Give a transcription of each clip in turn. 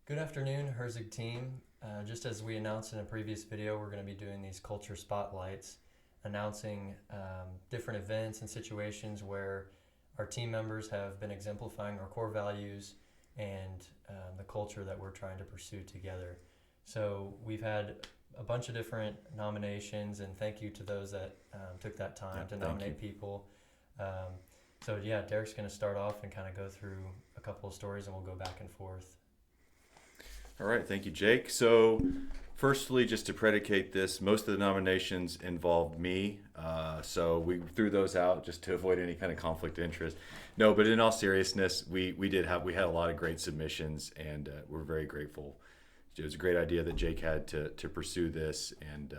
Good afternoon, Herzig team. Just as we announced in a previous video, we're going to be doing these culture spotlights, announcing different events and situations where our team members have been exemplifying our core values and the culture that we're trying to pursue together. So we've had a bunch of different nominations, and thank you to those that took that time to nominate people. Derek's going to start off and kind of go through a couple of stories, and we'll go back and forth. All right, thank you, Jake. So, firstly, just to predicate this, most of the nominations involved me, so we threw those out just to avoid any kind of conflict of interest. No, but in all seriousness, we had a lot of great submissions, and we're very grateful. It was a great idea that Jake had to pursue this, and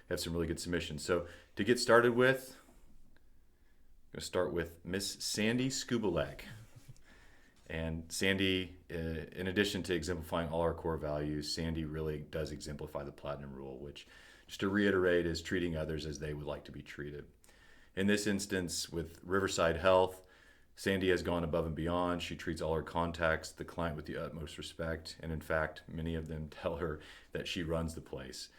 have some really good submissions. So, to get started with, I'm going to start with Miss Sandy Skubalek. And Sandy, in addition to exemplifying all our core values, Sandy really does exemplify the Platinum Rule, which, just to reiterate, is treating others as they would like to be treated. In this instance, with Riverside Health, Sandy has gone above and beyond. She treats all her contacts, the client, with the utmost respect. And in fact, many of them tell her that she runs the place.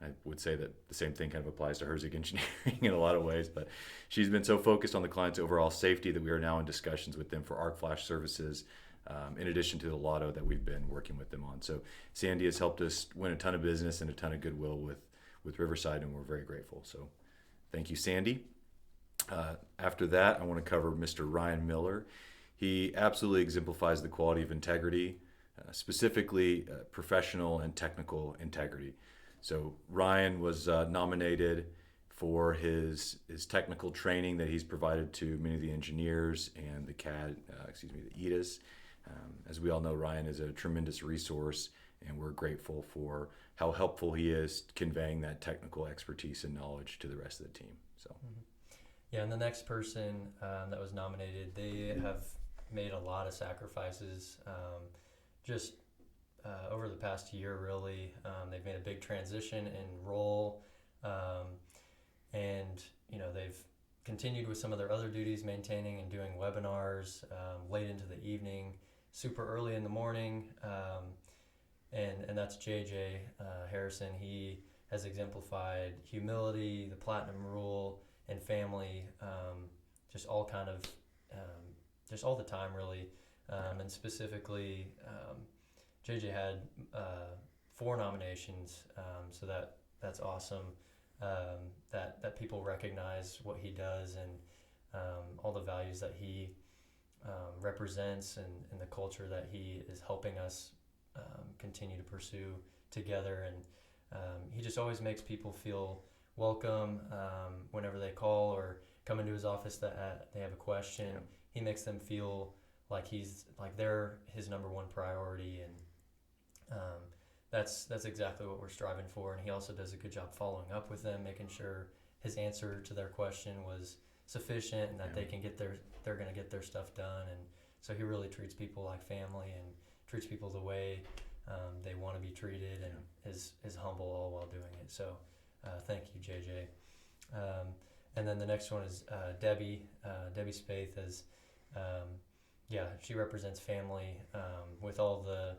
I would say that the same thing kind of applies to Herzig Engineering in a lot of ways, but she's been so focused on the client's overall safety that we are now in discussions with them for arc flash services, in addition to the lotto that we've been working with them on. So Sandy has helped us win a ton of business and a ton of goodwill with Riverside, and we're very grateful. So thank you, Sandy. After that, I want to cover Mr. Ryan Miller. He absolutely exemplifies the quality of integrity, specifically professional and technical integrity. So Ryan was nominated for his technical training that he's provided to many of the engineers and the EDAs. As we all know, Ryan is a tremendous resource, and we're grateful for how helpful he is conveying that technical expertise and knowledge to the rest of the team. So, Yeah, and the next person that was nominated, they have made a lot of sacrifices, over the past year, really. They've made a big transition in role, and they've continued with some of their other duties, maintaining and doing webinars late into the evening, super early in the morning, and that's JJ Harrison. He has exemplified humility, the Platinum Rule, and family, just all kind of, just all the time, really, and specifically. JJ had 4 nominations, so that's awesome. That people recognize what he does and all the values that he represents and the culture that he is helping us continue to pursue together. And he just always makes people feel welcome whenever they call or come into his office that they have a question. Yeah. He makes them feel like they're his number one priority, and that's exactly what we're striving for. And he also does a good job following up with them, making sure his answer to their question was sufficient and that they're going to get their stuff done. And so he really treats people like family and treats people the way they want to be treated, and is humble all while doing it. So thank you, JJ. And then the next one is Debbie Spaeth. She represents family with all the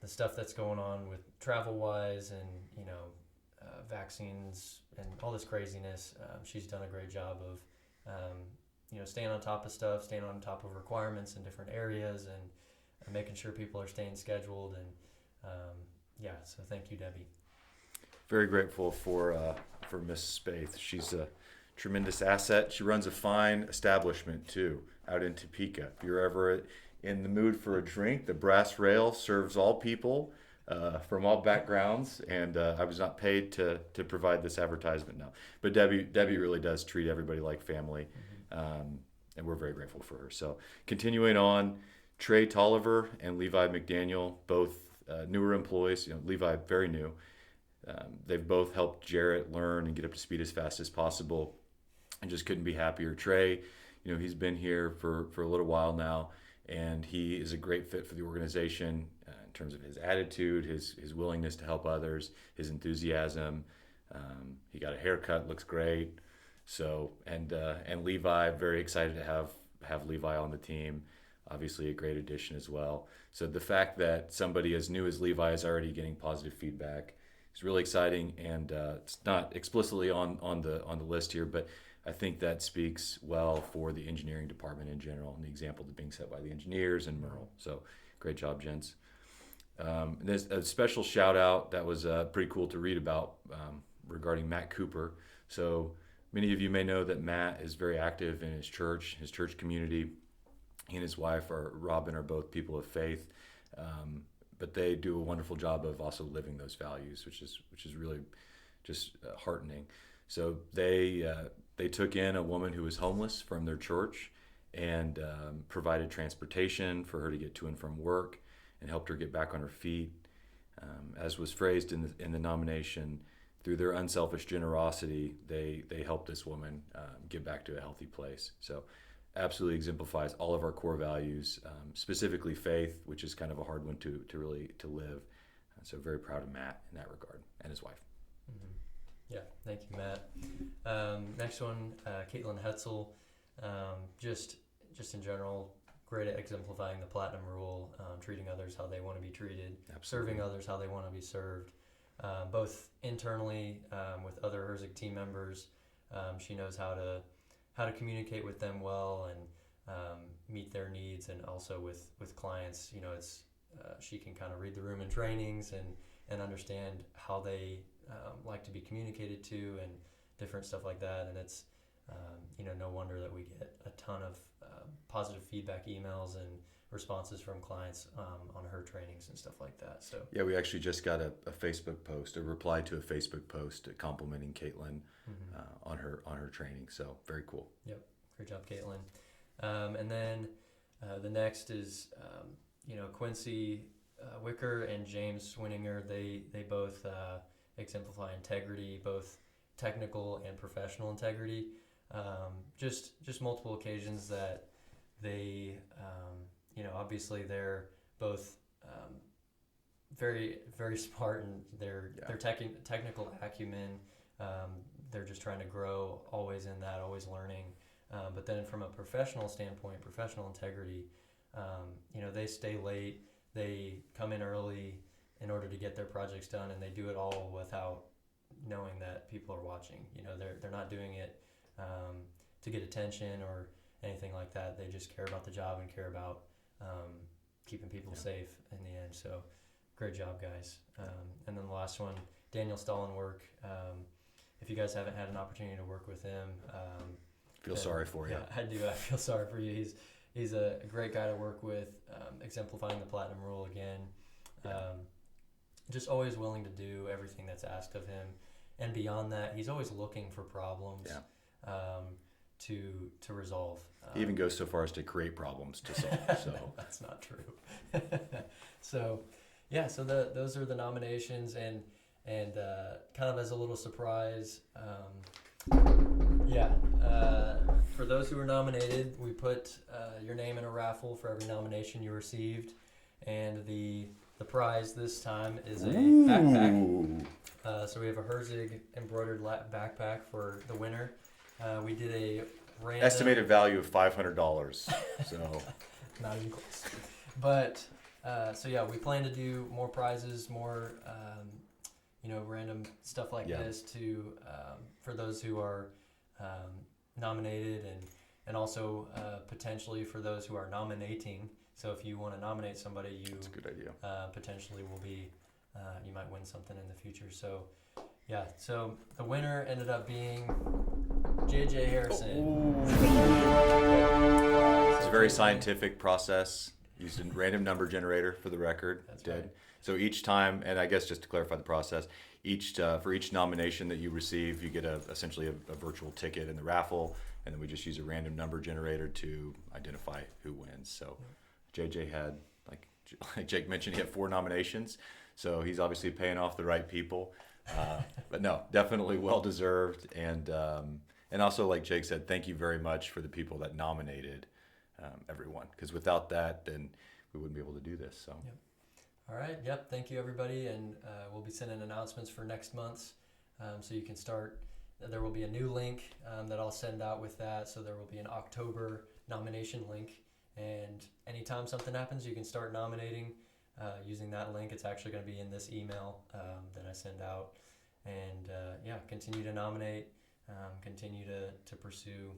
stuff that's going on with travel-wise and, vaccines and all this craziness. She's done a great job of, staying on top of stuff, staying on top of requirements in different areas, and making sure people are staying scheduled. And, so thank you, Debbie. Very grateful for Miss Spaeth. She's a tremendous asset. She runs a fine establishment, too, out in Topeka. If you're ever in the mood for a drink, the Brass Rail serves all people from all backgrounds, and I was not paid to provide this advertisement now. But Debbie really does treat everybody like family, and we're very grateful for her. So continuing on, Trey Tolliver and Levi McDaniel, both newer employees. Levi very new. They've both helped Jarrett learn and get up to speed as fast as possible, and just couldn't be happier. Trey, he's been here for a little while now, and he is a great fit for the organization in terms of his attitude, his willingness to help others, his enthusiasm. He got a haircut, looks great. So, and Levi, very excited to have Levi on the team. obviously a great addition as well. So the fact that somebody as new as Levi is already getting positive feedback is really exciting, and it's not explicitly on the list here, but I think that speaks well for the engineering department in general, and the example that's being set by the engineers and Merle. So great job, gents. There's a special shout out that was pretty cool to read about regarding Matt Cooper. So many of you may know that Matt is very active in his church community. He and his wife, Robin, are both people of faith, but they do a wonderful job of also living those values, which is really just heartening. So they took in a woman who was homeless from their church and provided transportation for her to get to and from work, and helped her get back on her feet. As was phrased in the nomination, through their unselfish generosity, they helped this woman get back to a healthy place. So absolutely exemplifies all of our core values, specifically faith, which is kind of a hard one to really live. So very proud of Matt in that regard, and his wife. Mm-hmm. Yeah, thank you, Matt. Next one, Caitlin Hetzel. Just in general, great at exemplifying the platinum rule, treating others how they want to be treated, Absolutely. serving others how they want to be served, both internally with other HRSG team members. She knows how to communicate with them well and meet their needs, and also with clients. It's she can kind of read the room in trainings and understand how they like to be communicated to and different stuff like that. And it's no wonder that we get a ton of positive feedback emails and responses from clients on her trainings and stuff like that. So yeah, we actually just got a Facebook post, a reply to a Facebook post complimenting Caitlin on her training. So very cool. Yep, great job, Caitlin. And then the next is Quincy Wicker and James Swinninger. They both exemplify integrity, both technical and professional integrity. Just multiple occasions that they, obviously they're both very, very smart, and their technical acumen. They're just trying to grow, always in that, always learning. But then from a professional standpoint, professional integrity, they stay late, they come in early in order to get their projects done, and they do it all without knowing that people are watching. They're not doing it to get attention or anything like that. They just care about the job and care about keeping people safe in the end. So great job, guys. And then the last one, Daniel Stallenwork. If you guys haven't had an opportunity to work with him, feel sorry for you. Yeah, I do. I feel sorry for you. He's a great guy to work with, exemplifying the platinum rule again. Just always willing to do everything that's asked of him, and beyond that, he's always looking for problems to resolve. He even goes so far as to create problems to solve. So no, that's not true. So those are the nominations, and kind of as a little surprise, for those who were nominated, we put your name in a raffle for every nomination you received, and the prize this time is a backpack. So we have a HRSG embroidered backpack for the winner. We did a random estimated value of $500. So not even close. But we plan to do more prizes, more random stuff like this to for those who are nominated, and also potentially for those who are nominating. So if you want to nominate somebody, that's a good idea. Potentially will be you might win something in the future. So so the winner ended up being JJ Harrison. It's a very scientific process. Used a random number generator for the record. That's right. So each time, and I guess just to clarify the process, for each nomination that you receive, you get essentially a virtual ticket in the raffle, and then we just use a random number generator to identify who wins. So JJ had, like Jake mentioned, he had 4 nominations, so he's obviously paying off the right people. But no, definitely well deserved, and also, like Jake said, thank you very much for the people that nominated everyone, because without that, then we wouldn't be able to do this. So. Yep. All right. Yep. Thank you, everybody, and we'll be sending announcements for next month's, so you can start. There will be a new link that I'll send out with that, so there will be an October nomination link And anytime something happens, you can start nominating using that link. It's actually going to be in this email that I send out. And yeah, continue to nominate, continue to pursue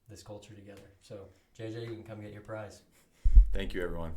this culture together. So JJ, you can come get your prize. Thank you, everyone.